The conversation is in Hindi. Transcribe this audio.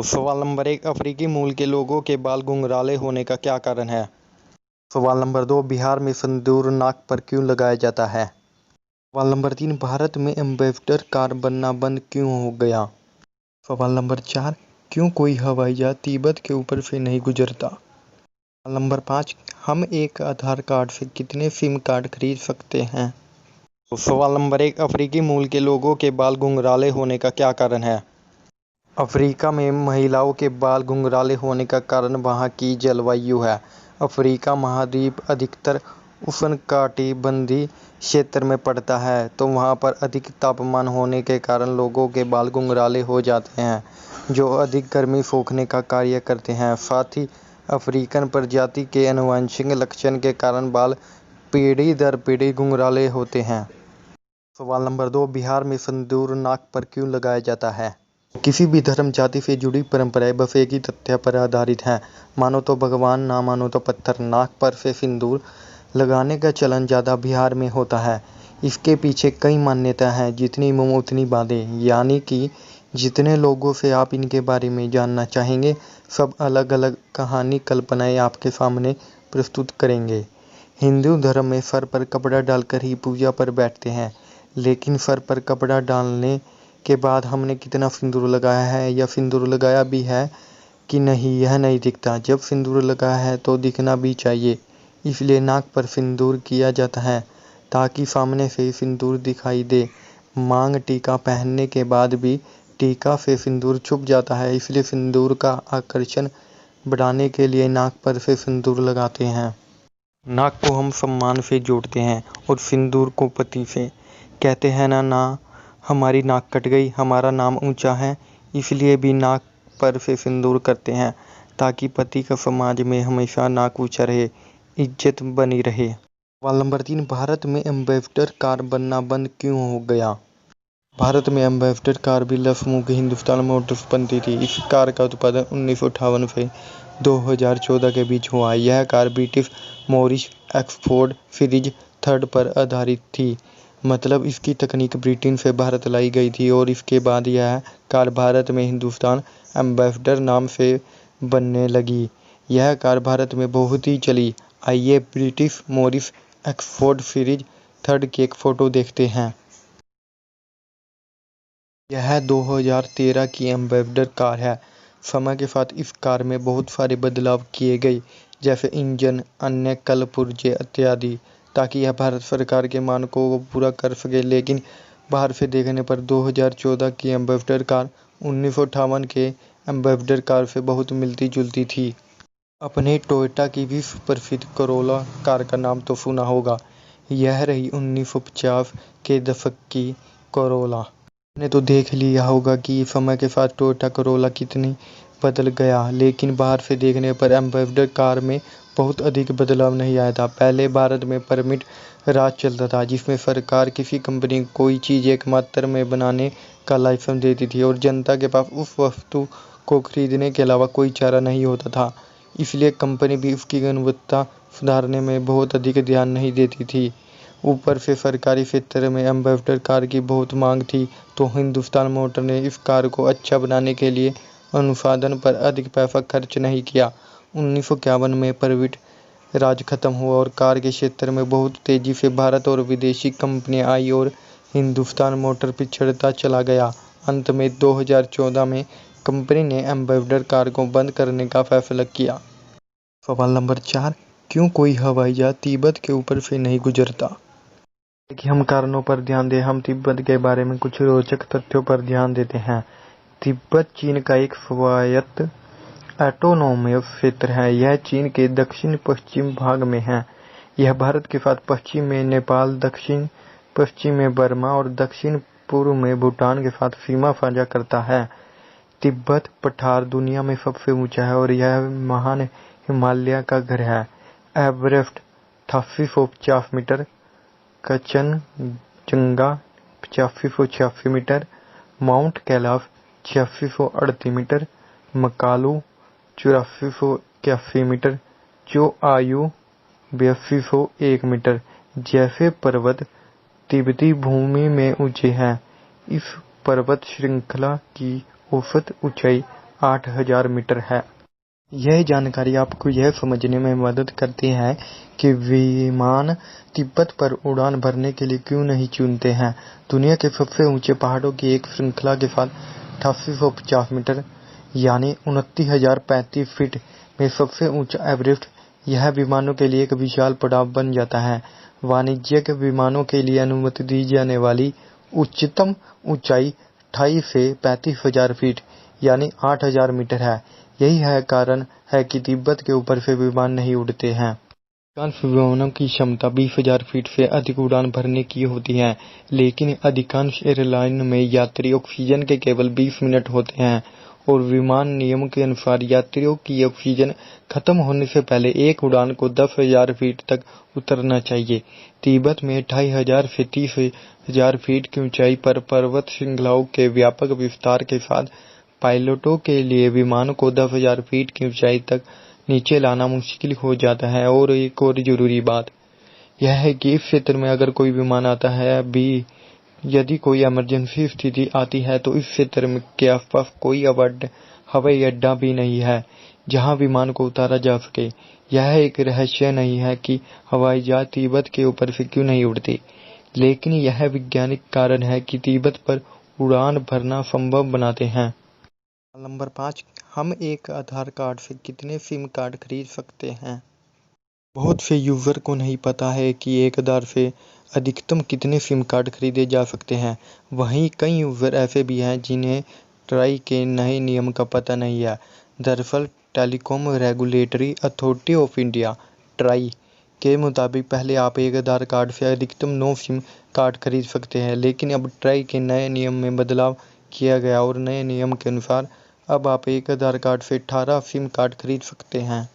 सवाल नंबर 1, अफ्रीकी मूल के लोगों के बाल घुंघराले होने का क्या कारण है? सवाल नंबर 2, बिहार में सिंदूर नाक पर क्यों लगाया जाता है? सवाल नंबर 3, भारत में एम्बेसडर कार बनना बंद क्यों हो गया? सवाल नंबर 4, क्यों कोई हवाई जहाज तिब्बत के ऊपर से नहीं गुजरता? सवाल नंबर 5, हम एक आधार कार्ड से कितने सिम कार्ड खरीद सकते हैं? सवाल नंबर 1, अफ्रीकी मूल के लोगों के बाल घुंघराले होने का क्या कारण है? अफ्रीका में महिलाओं के बाल घुंघराले होने का कारण वहाँ की जलवायु है। अफ्रीका महाद्वीप अधिकतर उष्णकटिबंधीय क्षेत्र में पड़ता है, तो वहाँ पर अधिक तापमान होने के कारण लोगों के बाल घुंघराले हो जाते हैं, जो अधिक गर्मी सोखने का कार्य करते हैं। साथ ही अफ्रीकन प्रजाति के आनुवंशिक लक्षण के कारण बाल पीढ़ी दर पीढ़ी घुंघराले होते हैं। सवाल नंबर 2, बिहार में सिंदूर नाक पर क्यों लगाया जाता है? किसी भी धर्म जाति से जुड़ी परंपराएं बस एक ही तथ्य पर आधारित हैं, मानो तो भगवान ना मानो तो पत्थर। नाक पर से सिंदूर लगाने का चलन ज़्यादा बिहार में होता है। इसके पीछे कई मान्यता हैं, जितनी मुँह उतनी बातें, यानी कि जितने लोगों से आप इनके बारे में जानना चाहेंगे, सब अलग अलग कहानी कल्पनाएं आपके सामने प्रस्तुत करेंगे। हिंदू धर्म में सर पर कपड़ा डालकर ही पूजा पर बैठते हैं, लेकिन सर पर कपड़ा डालने के बाद हमने कितना सिंदूर लगाया है या सिंदूर लगाया भी है कि नहीं, यह नहीं दिखता। जब सिंदूर लगाया है तो दिखना भी चाहिए, इसलिए नाक पर सिंदूर किया जाता है ताकि सामने से सिंदूर दिखाई दे। मांग टीका पहनने के बाद भी टीका से सिंदूर छुप जाता है, इसलिए सिंदूर का आकर्षण बढ़ाने के लिए नाक पर से सिंदूर लगाते हैं। नाक को हम सम्मान से जोड़ते हैं और सिंदूर को पति से। कहते हैं ना हमारी नाक कट गई, हमारा नाम ऊंचा है, इसलिए भी नाक पर से सिंदूर करते हैं ताकि पति का समाज में हमेशा नाक ऊंचा रहे, इज्जत बनी रहे। सवाल नंबर 3, भारत में एम्बेसडर कार बनना बंद क्यों हो गया? भारत में एम्बेसडर कार बिरला समूह की हिंदुस्तान मोटर्स बनती थी। इस कार का उत्पादन 1958 से 2014 के बीच हुआ। यह कार ब्रिटिश मॉरिस एक्सफोर्ड सीरीज 3 पर आधारित थी, मतलब इसकी तकनीक ब्रिटेन से भारत लाई गई थी और इसके बाद यह कार भारत में हिंदुस्तान एम्बेसडर नाम से बनने लगी। यह कार भारत में बहुत ही चली। आइए ब्रिटिश मॉरिस एक्सफोर्ड सीरीज 3 की एक फ़ोटो देखते हैं। यह 2013 की एम्बेसडर कार है। समय के साथ इस कार में बहुत सारे बदलाव किए गए, जैसे इंजन, अन्य कल पुर्जे इत्यादि, ताकि यह भारत सरकार के मानकों को पूरा कर सके। लेकिन बाहर से देखने पर 2014 की एम्बेसडर कार 1958 के एम्बेसडर कार से बहुत मिलती जुलती थी। अपने टोयोटा की विश्व प्रसिद्ध करोला कार का नाम तो सुना होगा। यह रही 1950 के दशक की करोला। आपने तो देख लिया होगा कि समय के साथ टोयोटा करोला कितनी बदल गया, लेकिन बाहर से देखने पर एम्बेसडर कार में बहुत अधिक बदलाव नहीं आया था। पहले भारत में परमिट राज चलता था, जिसमें सरकार किसी कंपनी को कोई चीज़ एक मात्रा में बनाने का लाइसेंस देती थी और जनता के पास उस वस्तु को खरीदने के अलावा कोई चारा नहीं होता था। इसलिए कंपनी भी उसकी गुणवत्ता सुधारने में बहुत अधिक ध्यान नहीं देती थी। ऊपर से सरकारी क्षेत्र में एम्बेसडर कार की बहुत मांग थी, तो हिंदुस्तान मोटर ने इस कार को अच्छा बनाने के लिए अनुसंधान पर अधिक पैसा खर्च नहीं किया। 1951 में परमिट राज खत्म हुआ और कार के क्षेत्र में बहुत तेजी से भारत और विदेशी कंपनियां आई और हिंदुस्तान मोटर पिछड़ता चला गया। अंत में 2014 में कंपनी ने एम्बेसडर कार को बंद करने का फैसला किया। सवाल नंबर 4, क्यों कोई हवाई जहाज तिब्बत के ऊपर से नहीं गुजरता? देखिए, हम कारणों पर ध्यान दें, हम तिब्बत के बारे में कुछ रोचक तथ्यों पर ध्यान देते हैं। तिब्बत चीन का एक स्वायत्त ऑटोनोमस क्षेत्र है। यह चीन के दक्षिण पश्चिम भाग में है। यह भारत के साथ पश्चिम में नेपाल, दक्षिण पश्चिम में बर्मा और दक्षिण पूर्व में भूटान के साथ सीमा साझा करता है। तिब्बत पठार दुनिया में सबसे ऊंचा है और यह महान हिमालय का घर है। Everest 8850 metre, Kanchenjunga 8586 metre, mount Kailash 8638 metre, Makalu 8481 metre, Cho Oyu 8201 metre जैसे पर्वत तिब्बती भूमि में ऊंचे हैं। इस पर्वत श्रृंखला की औसत ऊंचाई 8,000 मीटर है। यह जानकारी आपको यह समझने में मदद करती है कि विमान तिब्बत पर उड़ान भरने के लिए क्यों नहीं चुनते हैं। दुनिया के सबसे ऊंचे पहाड़ों की एक श्रृंखला के साथ 8850 मीटर यानी 29,035 फीट में सबसे ऊंचा एवरेस्ट यह विमानों के लिए एक विशाल पड़ाव बन जाता है। वाणिज्यिक विमानों के लिए अनुमति दी जाने वाली उच्चतम ऊंचाई 28 से 35,000 फीट यानी 8,000 मीटर है। यही कारण है कि तिब्बत के ऊपर से विमान नहीं उड़ते हैं। अधिकांश विमानों की क्षमता 20,000 फीट से अधिक उड़ान भरने की होती है, लेकिन अधिकांश एयरलाइन में यात्री ऑक्सीजन के केवल 20 मिनट होते हैं और विमान नियम के अनुसार यात्रियों की ऑक्सीजन खत्म होने से पहले एक उड़ान को 10,000 फीट तक उतरना चाहिए। तिब्बत में 28,000 से 30,000 फीट की ऊंचाई पर पर्वत श्रृंखलाओं के व्यापक विस्तार के साथ पायलटों के लिए विमान को 10,000 फीट की ऊंचाई तक नीचे लाना मुश्किल हो जाता है। और एक और जरूरी बात यह है कि इस क्षेत्र में अगर कोई विमान आता है भी, यदि कोई इमरजेंसी स्थिति आती है तो इस क्षेत्र के आसपास कोई हवाई अड्डा भी नहीं है जहां विमान को उतारा जा सके। यह एक रहस्य नहीं है कि हवाई जहाज तिब्बत के ऊपर से क्यों नहीं उड़ते, लेकिन यह वैज्ञानिक कारण है कि तिब्बत पर उड़ान भरना संभव बनाते हैं। नंबर 5, हम एक आधार कार्ड से कितने सिम कार्ड खरीद सकते हैं? बहुत से यूजर को नहीं पता है कि एक आधार से अधिकतम कितने सिम कार्ड खरीदे जा सकते हैं। वहीं कई यूजर ऐसे भी हैं जिन्हें ट्राई के नए नियम का पता नहीं है। दरअसल telecom regulatory authority of India try के मुताबिक पहले आप एक आधार कार्ड से अधिकतम 9 सिम कार्ड खरीद सकते हैं, लेकिन अब ट्राई के नए नियम में बदलाव किया गया और नए नियम के अनुसार अब आप एक आधार कार्ड से 18 सिम कार्ड खरीद सकते हैं।